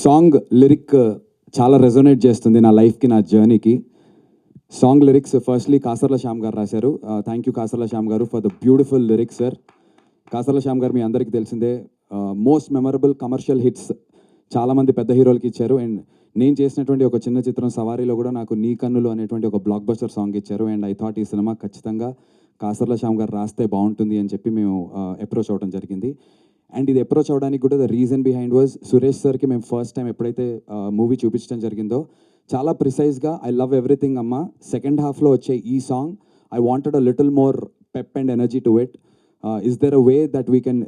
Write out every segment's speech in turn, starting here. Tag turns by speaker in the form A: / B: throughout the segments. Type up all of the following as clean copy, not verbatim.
A: Song lyric చాలా resonate చేస్తుంది నా లైఫ్కి, నా జర్నీకి. Song lyrics firstly Kasarla Shyam గారు రాశారు. థ్యాంక్ యూ కాసర్ల శ్యామ్ గారు for the beautiful lyrics sir. Kasarla Shyam గారు మీ అందరికీ తెలిసిందే, మోస్ట్ మెమరబుల్ కమర్షియల్ హిట్స్ చాలామంది పెద్ద హీరోలకి ఇచ్చారు. అండ్ నేను చేసినటువంటి ఒక చిన్న చిత్రం సవారీలో కూడా నాకు నీ కన్నులు అనేటువంటి ఒక బ్లాక్ బస్టర్ సాంగ్ ఇచ్చారు. అండ్ ఐ థాట్ ఈ సినిమా ఖచ్చితంగా కాసర్ల శ్యామ్ గారు రాస్తే బాగుంటుంది అని చెప్పి మేము అప్రోచ్ అవ్వడం జరిగింది. అండ్ ఇది అప్రోచ్ అవ్వడానికి కూడా the reason behind was Suresh సార్కి మేము ఫస్ట్ టైం ఎప్పుడైతే మూవీ చూపించడం జరిగిందో చాలా ప్రిసైజ్గా ఐ లవ్ ఎవ్రీథింగ్ అమ్మ, సెకండ్ హాఫ్లో వచ్చే ఈ song I wanted a little more pep and energy to it. Is there a way that we can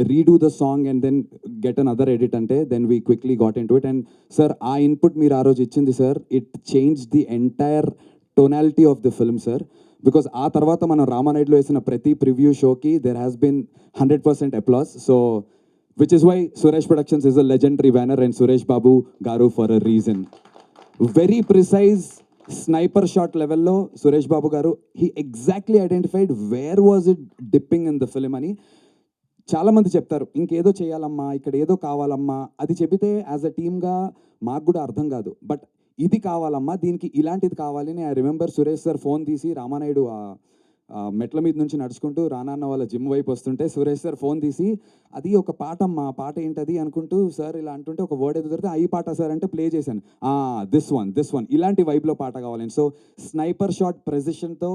A: redo the song and then get another edit ante? Then we quickly got into it. And sir, our input meer aa roju ichindi sir, it changed the entire tonality of the film sir, because aa tarvata mana Ramanayudu lo vesina prati preview show ki there has been 100% applause. So which is why Suresh Productions is a legendary banner and Suresh Babu garu for a reason. Very precise sniper shot లెవెల్లో సురేష్ బాబు గారు he exactly identified where was it dipping in the film అని. చాలామంది చెప్తారు ఇంకేదో చేయాలమ్మా, ఇక్కడ ఏదో కావాలమ్మా, అది చెబితే యాజ్ అ టీమ్గా మాకు కూడా అర్థం కాదు, బట్ ఇది కావాలమ్మా, దీనికి ఇలాంటిది కావాలని. I remember Suresh sir phone తీసి రామానాయుడు మెట్ల మీద నుంచి నడుచుకుంటూ రానాన్న వాళ్ళ జిమ్ వైపు వస్తుంటే సురేష్ సార్ ఫోన్ తీసి అది ఒక పాట అమ్మా, పాట ఏంటది అనుకుంటూ సార్ ఇలా అంటుంటే ఒక వర్డ్ ఎదుగుతుంటే ఈ పాట సార్ అంటే ప్లే చేశాను, దిస్ వన్ ఇలాంటి వైబ్లో పాట కావాలని. సో స్నైపర్ షాట్ ప్రెసిషన్తో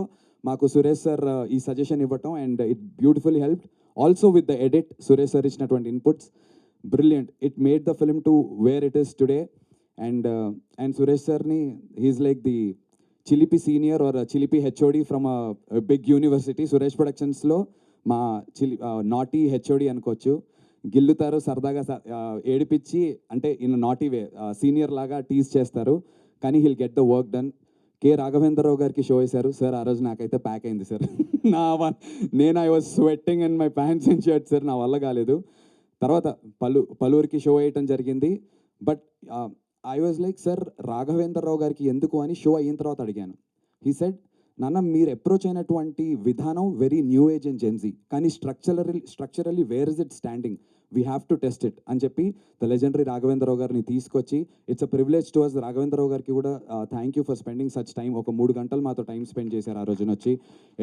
A: మాకు సురేష్ సార్ ఈ సజెషన్ ఇవ్వటం and it beautifully helped. Also with the edit Suresh sir ఇచ్చినటువంటి inputs brilliant, it made the film to where it is today. And Suresh సార్ని హీఈస్ లైక్ ది చిలిపి సీనియర్ ఆర్ చిలిపి HOD from a big university. Suresh ప్రొడక్షన్స్లో మా naughty HOD అనుకోవచ్చు. గిల్లుతారు సరదాగా, ఏడిపించి అంటే ఇన్ నాటీ వే సీనియర్ లాగా టీజ్ చేస్తారు, కానీ he'll get the work done. కే రాఘవేంద్రరావు గారికి షో వేశారు సార్, ఆ రోజు నాకైతే ప్యాక్ అయింది సార్. నేను I was sweating and my pants and shirt sir, నా వల్ల కాలేదు. తర్వాత పలువురికి షో వేయటం జరిగింది. But I was like sir Raghavendra Rao గారికి ఎందుకు అని షో అయిన తర్వాత అడిగాను. హీ సెడ్, నాన్న మీరు అప్రోచ్ అయినటువంటి విధానం very new age and Gen Z, కానీ structurally where is it standing, we have to test it అని చెప్పి ద లెజెండరీ రాఘవేంద్రరావు గారిని తీసుకొచ్చి it's a privilege to us. Raghavendra Rao గారికి కూడా thank you for spending such time. ఒక 3 గంటలు మాతో టైం స్పెండ్ చేశారు ఆ రోజున వచ్చి.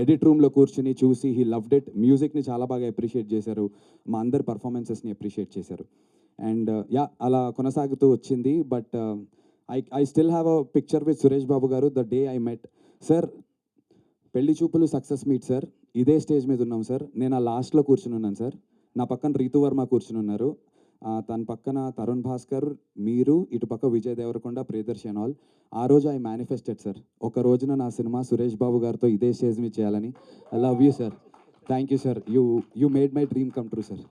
A: ఎడిట్ రూమ్లో కూర్చుని చూసి హీ లవ్డ్ ఇట్. మ్యూజిక్ని చాలా బాగా అప్రిషియేట్ చేశారు, మా అందరి పర్ఫార్మెన్సెస్ని అప్రిషియేట్ చేశారు. అండ్ అలా కొనసాగుతూ వచ్చింది. But I still have a picture with Suresh Babu garu the day I met sir. Pelli Choopulu success meet sir, ఇదే స్టేజ్ మీద ఉన్నాం సార్. నేను ఆ లాస్ట్లో కూర్చుని ఉన్నాను సార్, నా పక్కన రీతు వర్మ కూర్చుని ఉన్నారు, తన పక్కన తరుణ్ భాస్కర్, మీరు, ఇటు పక్క విజయ్ దేవరకొండ, ప్రియదర్శన్ ఆల్. ఆ రోజు ఐ మేనిఫెస్టెడ్ సార్, ఒక రోజున నా సినిమా సురేష్ బాబు గారితో ఇదే స్టేజ్ మీద చేయాలని. I love you sir, thank you sir, you made my dream come true sir.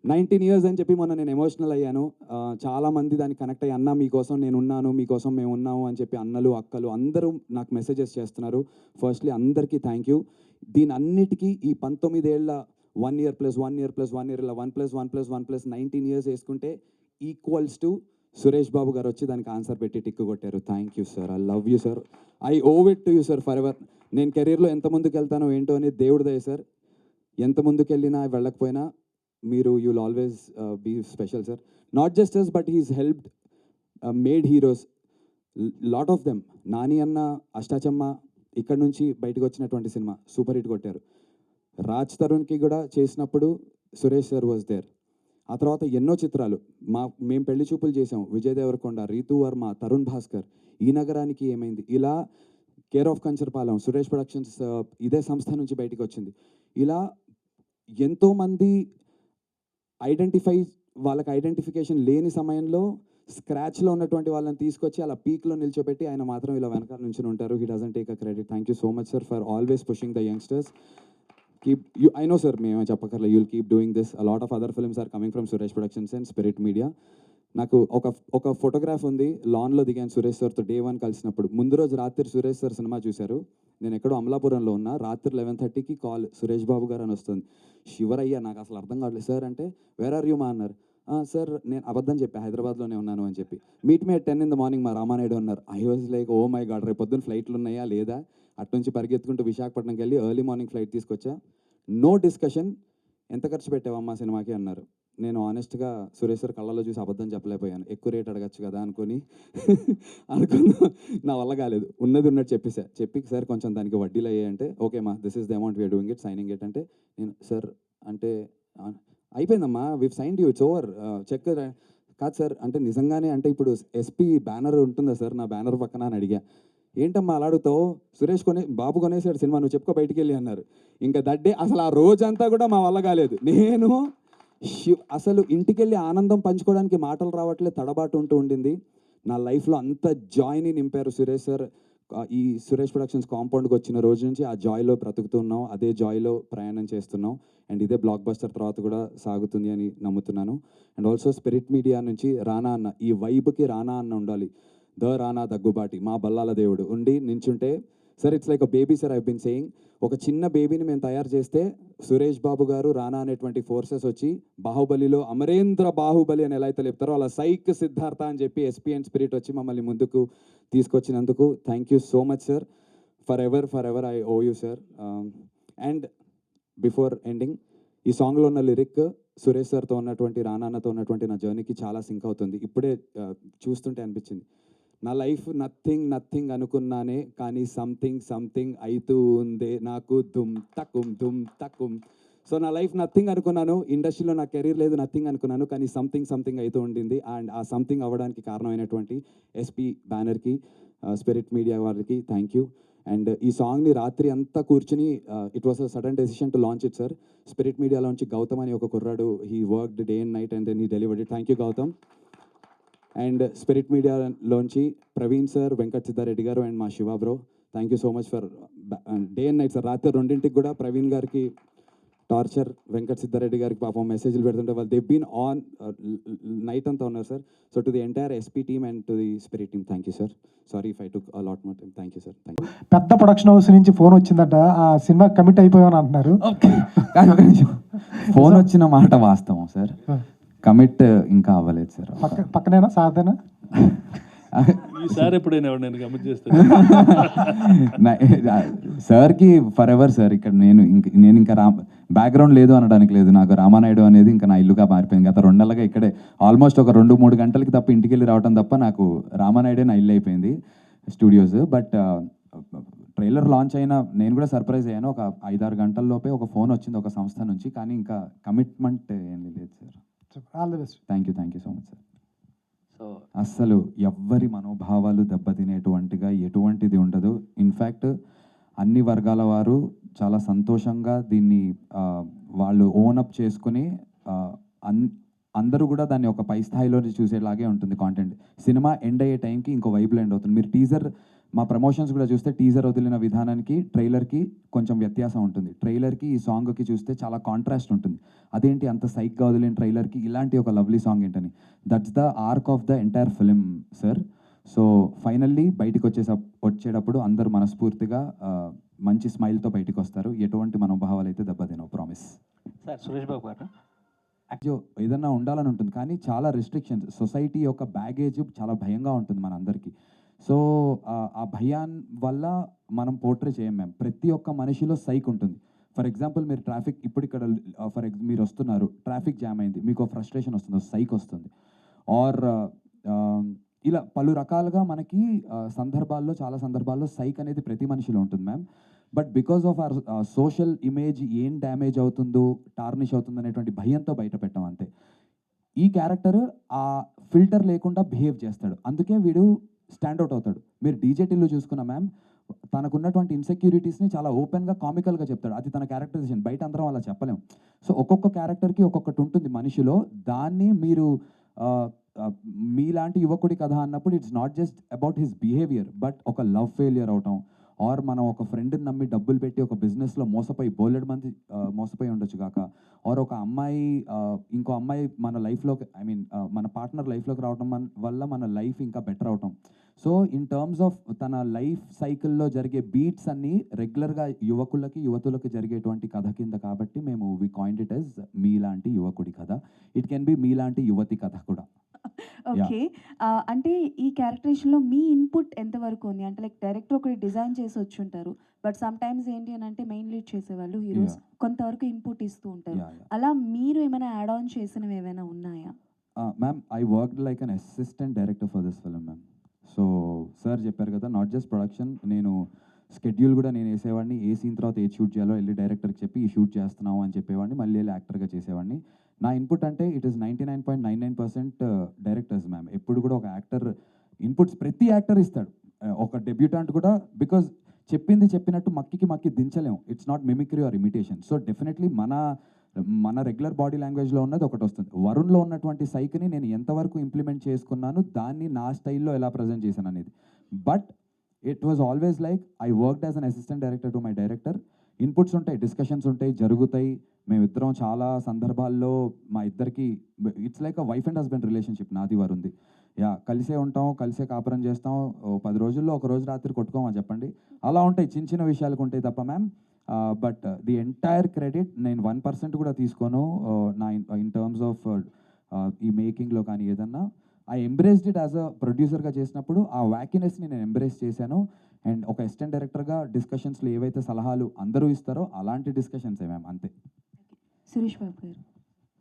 A: 19 years అని చెప్పి మొన్న నేను ఎమోషనల్ అయ్యాను. చాలామంది దానికి కనెక్ట్ అయ్యి అన్న మీకోసం నేను ఉన్నాను, మీకోసం మేము ఉన్నాము అని చెప్పి అన్నలు అక్కలు అందరూ నాకు మెసేజెస్ చేస్తున్నారు. ఫస్ట్లీ అందరికీ థ్యాంక్ యూ. దీని అన్నిటికీ ఈ 19 ఏళ్ళ 1 year + 1 year + 1 year ఇలా 1 + 1 + 1 + 19 years వేసుకుంటే ఈక్వల్స్ టు సురేష్ బాబు గారు వచ్చి దానికి ఆన్సర్ పెట్టి టిక్ కొట్టారు. Thank you sir, I love you sir, I owe it to you sir for ever. నేను కెరీర్లో ఎంత ముందుకు వెళ్తానో ఏంటో అనేది దేవుడి దయ సార్. ఎంత ముందుకు వెళ్ళినా వెళ్ళకపోయినా మీరు you'll always be special sir, not just us but he's helped made heroes, lot of them. Nani అన్న, అష్టాచమ్మ ఇక్కడ నుంచి బయటకు వచ్చినటువంటి సినిమా సూపర్ హిట్ కొట్టారు. రాజ్ తరుణ్కి కూడా చేసినప్పుడు సురేష్ సార్ వాజ్ దేర్. ఆ తర్వాత ఎన్నో చిత్రాలు మేము పెళ్లి చూపులు చేసాం, విజయ్ దేవరకొండ, రీతు వర్మ, తరుణ్ భాస్కర్, ఈ నగరానికి ఏమైంది, ఇలా care of Kancharapalem, Suresh productions ఇదే సంస్థ నుంచి బయటకు వచ్చింది. ఇలా ఎంతోమంది వాళ్ళకి ఐడెంటిఫికేషన్ లేని సమయంలో స్క్రాచ్లో ఉన్నటువంటి వాళ్ళని తీసుకొచ్చి అలా పీక్లో నిల్చోబెట్టి ఆయన మాత్రం ఇలా వెనకాల నుంచి ఉంటారు. He doesn't take a credit. Thank you so much sir for always pushing the youngsters. I know sir, మేమే చెప్పక్కర్లే, you'll keep doing this. A lot of other films are coming from Suresh productions and Spirit Media. నాకు ఒక photograph ఉంది, లాన్లో దిగాను సురేష్ సార్తో day 1 కలిసినప్పుడు. ముందు రోజు రాత్రి సురేష్ సార్ సినిమా చూశారు, నేను ఎక్కడో అమలాపురంలో ఉన్నా. రాత్రి 11:30కి కాల్, సురేష్ బాబు గారు అని వస్తుంది. శివరయ్య, నాకు అసలు అర్థం కావట్లేదు సార్ అంటే, వేర్ ఆర్ యూ మా అన్నారు. సార్ నేను అబద్ధం చెప్పా, హైదరాబాద్లోనే ఉన్నాను అని చెప్పి. Meet me at 10 in the morning మా రామానాయుడు అన్నారు. I was like oh my God, రేపు పొద్దున్న ఫ్లైట్లు ఉన్నాయా లేదా, అటు నుంచి పరిగెత్తుకుంటూ విశాఖపట్నంకి వెళ్ళి ఎర్లీ మార్నింగ్ ఫ్లైట్ తీసుకొచ్చా. నో డిస్కషన్, ఎంత ఖర్చు పెట్టావమ్మా సినిమాకి అన్నారు. నేను ఆనెస్ట్గా సురేష్ సార్ కళ్ళలో చూసి అబద్ధం చెప్పలేకపోయాను. ఎక్కువ రేట్ అడగచ్చు కదా అనుకుని అనుకున్నా. నా వల్ల కాలేదు. ఉన్నది ఉన్నట్టు చెప్పి సార్ కొంచెం దానికి వడ్డీలు అయ్యాయంటే, ఓకే మా this is the amount we're doing it, signing it అంటే, నేను సార్ అంటే అయిపోయిందమ్మా, we've signed you, it's over, check కాదు సార్ అంటే నిజంగానే అంటే ఇప్పుడు ఎస్పీ బ్యానర్ ఉంటుందా సార్ నా బ్యానర్ పక్కన అని అడిగా. ఏంటమ్మా అలా అడుగుతావు, సురేష్ బాబు కొనేసాడు సినిమా, నువ్వు చెప్పుకో బయటికి వెళ్ళి అన్నారు. ఇంకా దట్ డే అసలు ఆ రోజంతా కూడా మా వల్ల కాలేదు. నేను అసలు ఇంటికెళ్ళి ఆనందం పంచుకోవడానికి మాటలు రావట్లేదు, తడబాటు ఉండింది. నా లైఫ్లో అంత జాయ్ని నింపారు సురేష్ సార్. ఈ సురేష్ ప్రొడక్షన్స్ కాంపౌండ్కి వచ్చిన రోజు నుంచి ఆ జాయ్లో బ్రతుకుతున్నాం, అదే జాయ్లో ప్రయాణం చేస్తున్నాం. అండ్ ఇదే బ్లాక్ బస్టర్ తర్వాత కూడా సాగుతుంది అని నమ్ముతున్నాను. అండ్ ఆల్సో స్పిరిట్ మీడియా నుంచి రానా అన్న, ఈ వైబ్కి రానా అన్న ఉండాలి. రానా దగ్గుబాటి మా బల్లాల దేవుడు ఉండి నించుంటే, sir it's like a baby sir, I been saying. ఒక చిన్న బేబీని మేము తయారు చేస్తే సురేష్ బాబు గారు, రానా అనేటువంటి ఫోర్సెస్ వచ్చి బాహుబలిలో అమరేంద్ర బాహుబలి అని ఎలా అయితే చెప్తారో అలా సైక్ సిద్ధార్థ అని చెప్పి ఎస్పీ అండ్ స్పిరిట్ వచ్చి మమ్మల్ని ముందుకు తీసుకొచ్చినందుకు thank you so much sir. For ever I owe you sir. And before ending, ఈ సాంగ్లో ఉన్న లిరిక్ సురేష్ సార్తో ఉన్నటువంటి, రానాన్నతో ఉన్నటువంటి నా జర్నీకి చాలా సింక్ అవుతుంది. ఇప్పుడే చూస్తుంటే అనిపించింది, నా లైఫ్ నథింగ్ అనుకున్నానే, కానీ సంథింగ్ అవుతూ ఉందే నాకు దుమ్ తక్కుం. సో నా లైఫ్ నథింగ్ అనుకున్నాను, ఇండస్ట్రీలో నా కెరీర్ లేదు, నథింగ్ అనుకున్నాను, కానీ సంథింగ్ అవుతూ ఉండింది. అండ్ ఆ సంథింగ్ అవ్వడానికి కారణమైనటువంటి ఎస్పీ బ్యానర్కి, స్పిరిట్ మీడియా వాళ్ళకి థ్యాంక్ యూ. అండ్ ఈ సాంగ్ని రాత్రి అంతా కూర్చుని, it was a sudden decision to launch it sir. Spirit మీడియాలోంచి గౌతమ్ అని ఒక కుర్రాడు, he worked day and night and then he delivered it. Thank you Gautham. And Spirit మీడియాలోంచి ప్రవీణ్ సార్, వెంకట్ సిద్ధారెడ్డి గారు అండ్ మా Shiva bro, thank you so much for day and night sir. రాత్రి 2ంటికి కూడా ప్రవీణ్ గారికి టార్చర్, వెంకట్ సిద్ధారెడ్డి గారికి పాపం మెసేజ్లు పెడుతుంటే వాళ్ళు దే బీన్ ఆన్ నైట్ అంతా ఉన్నారు sir. So to the entire SP team and to the spirit team thank you sir. Sorry if I took a lot more time. Thank you sir. Thank you.
B: పెద్ద production house నుంచి phone వచ్చిందట, ఆ cinema commit అయిపోయామని అంటున్నారు.
C: Phone వచ్చిన మాట వాస్తవం sir, commit ఇంకా అవ్వలేదు సార్.
B: పక్కనేనా సాధన
D: ఈసారి ఎప్పుడైనా నేను కమిట్ చేస్తాను
C: సార్కి ఫర్ ఎవర్ సార్. ఇక్కడ నేను ఇంకా బ్యాక్గ్రౌండ్ లేదు అనడానికి లేదు, నాకు రామానాయుడు అనేది ఇంకా నా ఇల్లుగా మారిపోయింది. గత 2 నెలలుగా ఇక్కడే ఆల్మోస్ట్ ఒక 2-3 గంటలకి తప్ప ఇంటికి వెళ్ళి రావడం తప్ప నాకు రామానాయుడే నా ఇల్లు అయిపోయింది, స్టూడియోస్. బట్ ట్రైలర్ లాంచ్ అయినా నేను కూడా సర్ప్రైజ్ అయ్యాను. ఒక 5-6 గంటల్లోపే ఒక ఫోన్ వచ్చింది ఒక సంస్థ నుంచి, కానీ ఇంకా కమిట్మెంట్ ఏం లేదు sir.
B: All the best.
C: Thank you so much sir. So అస్సలు ఎవ్వరి మనోభావాలు దెబ్బతినేటువంటిగా ఎటువంటిది ఉండదు. ఇన్ఫ్యాక్ట్ అన్ని వర్గాల వారు చాలా సంతోషంగా దీన్ని వాళ్ళు ఓనప్ చేసుకుని అందరూ కూడా దాన్ని ఒక పై స్థాయిలో చూసేలాగే ఉంటుంది కాంటెంట్. సినిమా ఎండ్ అయ్యే టైంకి ఇంకో వైపులో ఎండ్ అవుతుంది. మీరు టీజర్, మా ప్రమోషన్స్ కూడా చూస్తే టీజర్ వదిలిన విధానానికి ట్రైలర్కి కొంచెం వ్యత్యాసం ఉంటుంది. ట్రైలర్కి ఈ సాంగ్కి చూస్తే చాలా కాంట్రాస్ట్ ఉంటుంది. అదేంటి అంత సైక్గా వదిలిన ట్రైలర్కి ఇలాంటి ఒక లవ్లీ సాంగ్ ఏంటని. That's the arc of the entire film sir. So finally బయటికి వచ్చేటప్పుడు అందరూ మనస్ఫూర్తిగా మంచి స్మైల్తో బయటికి వస్తారు. ఎటువంటి మనోభావాలు అయితే దెబ్బతినో, ప్రామిస్.
D: సార్ సురేష్ బాబు గారు
C: ఏదన్నా ఉండాలని ఉంటుంది, కానీ చాలా రిస్ట్రిక్షన్స్, సొసైటీ యొక్క బ్యాగేజ్ చాలా భయంగా ఉంటుంది మనందరికీ. సో ఆ భయాన్ వల్ల మనం పోర్ట్రే చేయం మేము. ప్రతి ఒక్క మనిషిలో సైక్ ఉంటుంది. ఫర్ ఎగ్జాంపుల్ మీరు ట్రాఫిక్, ఇప్పుడు ఇక్కడ మీరు వస్తున్నారు, ట్రాఫిక్ జామ్ అయింది, మీకు ఫ్రస్ట్రేషన్ వస్తుంది, సైక్ వస్తుంది. ఆర్ ఇలా పలు రకాలుగా మనకి చాలా సందర్భాల్లో సైక్ అనేది ప్రతి మనిషిలో ఉంటుంది ma'am. But because of our social image ఏం డ్యామేజ్ అవుతుందో, టార్నిష్ అవుతుందో అనేటువంటి భయంతో బయట పెట్టాం అంతే. ఈ క్యారెక్టర్ ఆ ఫిల్టర్ లేకుండా బిహేవ్ చేస్తాడు, అందుకే వీడు స్టాండ్అవుట్ అవుతాడు. మీరు డీజే టిల్లు చూసుకున్న మ్యామ్, తనకున్నటువంటి ఇన్సెక్యూరిటీస్ని చాలా ఓపెన్గా కామికల్గా చెప్తాడు. అది తన క్యారెక్టరైజేషన్, బయట అందరం అలా చెప్పలేం. సో ఒక్కొక్క క్యారెక్టర్కి ఒక్కొక్కటి ఉంటుంది మనిషిలో. దాన్ని మీరు మీలాంటి యువకుడి కథ అన్నప్పుడు it's not just about his behaviour, but ఒక లవ్ ఫెయిలియర్ అవటం, ఆర్ మనం ఒక ఫ్రెండ్ని నమ్మి డబ్బులు పెట్టి ఒక బిజినెస్లో బోలెడు మంది మోసపోయి ఉండొచ్చు కాక, ఆర్ ఒక అమ్మాయి ఇంకో అమ్మాయి మన లైఫ్లోకి, మన పార్ట్నర్ లైఫ్లోకి రావడం వల్ల మన లైఫ్ ఇంకా బెటర్ అవటం. సో ఇన్ టర్మ్స్ ఆఫ్ తన లైఫ్ సైకిల్లో జరిగే బీట్స్ అన్నీ రెగ్యులర్గా యువతులకి జరిగేటువంటి కథ కింద, కాబట్టి మేము వి కాయిన్డ్ ఇట్ యాజ్ మీలాంటి యువకుడి కథ. ఇట్ కెన్ బి మీలాంటి యువతి కథ కూడా.
E: ఓకే. అంటే ఈ క్యారెక్టరేషన్‌లో మీ ఇన్‌పుట్ ఎంతవరకు ఉంది? అంటే లైక్ డైరెక్టర్ ఒకటి డిజైన్ చేసి వచ్చుంటారు. బట్ సమ్‌టైమ్స్ ఏంటి అనంటే మెయిన్ లీడ్ చేసేవాళ్ళు హీరోస్
C: Yeah.
E: కొంతవరకు ఇన్‌పుట్ ఇస్తూ ఉంటారు.
C: Yeah, yeah.
E: అలా మీరు ఏమైనా యాడ్ ఆన్ చేసినవి ఏమైనా ఉన్నాయా?
C: Ma'am I worked like an assistant director for this film ma'am. So sir చెప్పారు కదా, నాట్ జస్ట్ ప్రొడక్షన్, నేను స్కెడ్యూల్ కూడా నేను వేసేవాడిని. ఏ సీన్ తర్వాత ఏది షూట్ చేయాలో వెళ్ళి డైరెక్టర్కి చెప్పి ఈ షూట్ చేస్తున్నాము అని చెప్పేవాడిని, మళ్ళీ వెళ్ళి యాక్టర్గా చేసేవాడిని. నా ఇన్పుట్ అంటే ఇట్ ఈస్ 99.99% డైరెక్టర్స్ మ్యామ్. ఎప్పుడు కూడా ఒక యాక్టర్ ఇన్పుట్స్ ప్రతి యాక్టర్ ఇస్తాడు. ఒక డెబ్యూటాంట్ కూడా, బికాజ్ చెప్పింది చెప్పినట్టు మక్కి దించలేము. It's not mimicry or imitation. So definitely మన రెగ్యులర్ బాడీ లాంగ్వేజ్లో ఉన్నది ఒకటి వస్తుంది. వరుణ్లో ఉన్నటువంటి సైక్ని నేను ఎంతవరకు ఇంప్లిమెంట్ చేసుకున్నాను, దాన్ని నా స్టైల్లో ఎలా ప్రజెంట్ చేశాను అనేది. But it was always like I worked as an assistant director to my director. Inputs ఉంటాయి, డిస్కషన్స్ ఉంటాయి, జరుగుతాయి. మేమిద్దరం చాలా సందర్భాల్లో మా ఇద్దరికి it's like a wife and husband relationship నాది వరుణ్ది. కలిసే ఉంటాం, కలిసే కాపురం చేస్తాం. 10 రోజుల్లో ఒక రోజు రాత్రి కొట్టుకోమా చెప్పండి. అలా ఉంటాయి, చిన్న చిన్న విషయాలకు ఉంటాయి తప్ప ma'am. But the entire credit నేను 1% కూడా తీసుకోను. నా ఇన్ టర్మ్స్ ఆఫ్ ఈ మేకింగ్లో కానీ ఏదన్నా I embraced it as a ప్రొడ్యూసర్గా చేసినప్పుడు ఆ వ్యాకినెస్ని నేను ఎంబ్రేస్ చేశాను. అండ్ ఒక అసిస్టెంట్ డైరెక్టర్గా డిస్కషన్స్లో ఏవైతే సలహాలు అందరూ ఇస్తారో అలాంటి డిస్కషన్సే మ్యామ్, అంతే.
E: సురేష్ బాబు గారు.